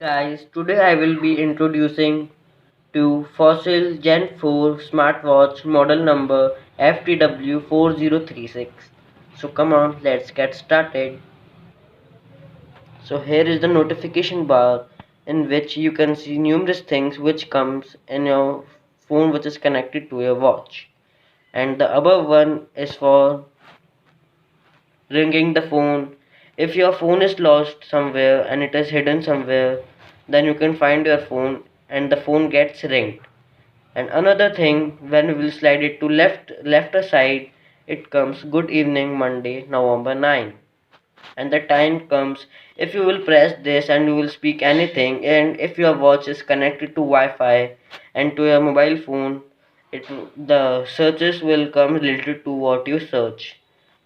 Guys, today I will be introducing to Fossil Gen 4 smartwatch model number FTW4036. So come on, let's get started. So here is the notification bar in which you can see numerous things which comes in your phone which is connected to your watch. And the above one is for ringing the phone. If your phone is lost somewhere and it is hidden somewhere, then you can find your phone and the phone gets ringed. And another thing, when we will slide it to left side, it comes good evening Monday, November 9. And the time comes if you will press this and you will speak anything, and if your watch is connected to Wi-Fi and to your mobile phone, it the searches will come related to what you search.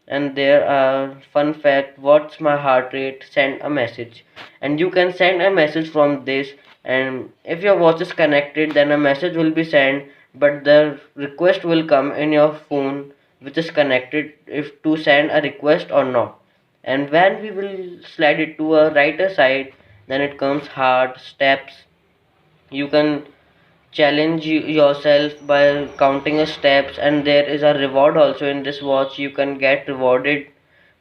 And there are fun fact, what's my heart rate, send a message, and you can send a message from this. And if your watch is connected, then a message will be sent, but the request will come in your phone which is connected, if to send a request or not. And when we will slide it to a righter side, then it comes hard steps. You can challenge yourself by counting your steps, and there is a reward also in this watch. You can get rewarded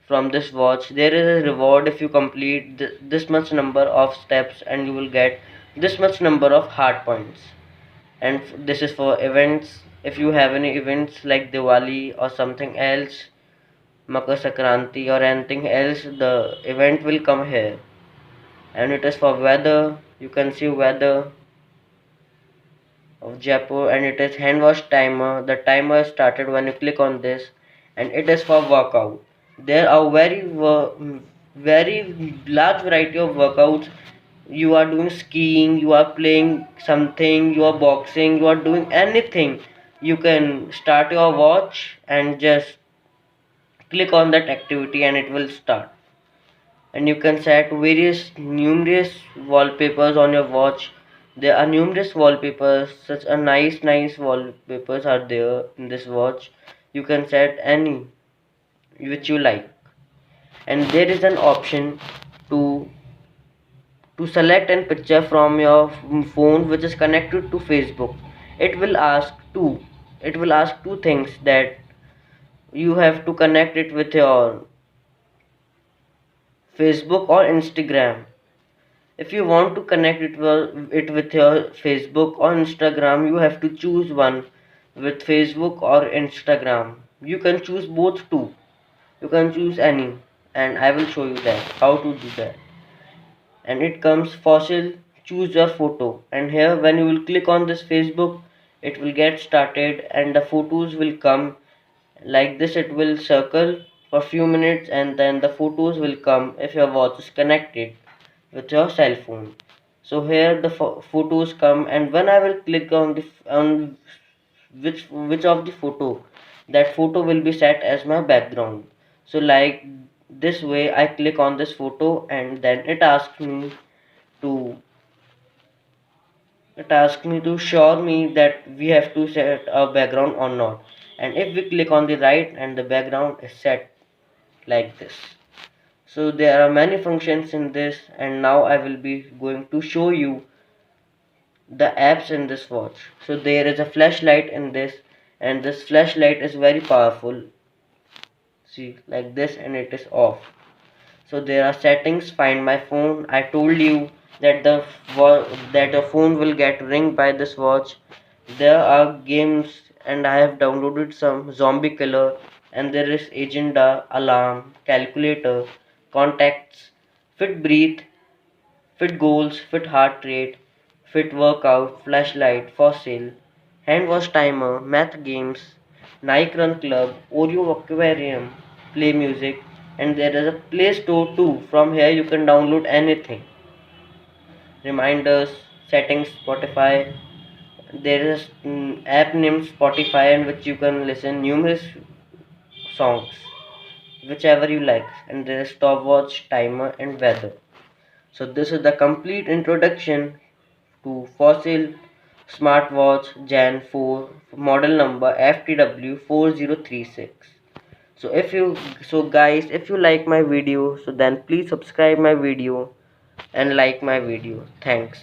from this watch. There is a reward if you complete this much number of steps, and you will get this much number of heart points. And this is for events. If you have any events like Diwali or something else, Makar Sankranti or anything else, the event will come here. And it is for weather. You can see weather of Jaipur, and it is hand wash timer. The timer started when you click on this, and it is for workout. There are very large variety of workouts. You are doing skiing, you are playing something, you are boxing, you are doing anything. You can start your watch and just click on that activity and it will start. And you can set various numerous wallpapers on your watch. There are numerous wallpapers, such a nice wallpapers are there in this watch. You can set any which you like. And there is an option to select a picture from your phone which is connected to Facebook. It will ask two things, that you have to connect it with your Facebook or Instagram. If you want to connect it with your Facebook or Instagram, you have to choose one with Facebook or Instagram. You can choose both too. You can choose any, and I will show you that how to do that. And it comes Fossil, choose your photo. And here, when you will click on this Facebook, it will get started and the photos will come like this. It will circle for few minutes and then the photos will come if your watch is connected with your cell phone. So here the photos come, and when I will click on the on which of the photo, that photo will be set as my background. So like this way, I click on this photo and then to it asks me to show me that we have to set a background or not. And if we click on the right, and the background is set like this. So there are many functions in this, and now I will be going to show you the apps in this watch. So there is a flashlight in this, and this flashlight is very powerful. See, like this, and it is off. So there are settings, find my phone. I told you that the phone will get ringed by this watch. There are games, and I have downloaded some zombie killer, and there is agenda, alarm, calculator, contacts, fit breathe, fit goals, fit heart rate, fit workout, flashlight, fossil, hand wash timer, math games, Nike Run Club, Oreo Aquarium, play music, and there is a Play Store too. From here you can download anything. Reminders, settings, Spotify. There is app named Spotify in which you can listen numerous songs, whichever you like. And there is stopwatch, timer, and weather. So this is the complete introduction to Fossil smartwatch Gen 4 model number FTW4036. So guys, if you like my video, so then please subscribe my video and like my video. Thanks.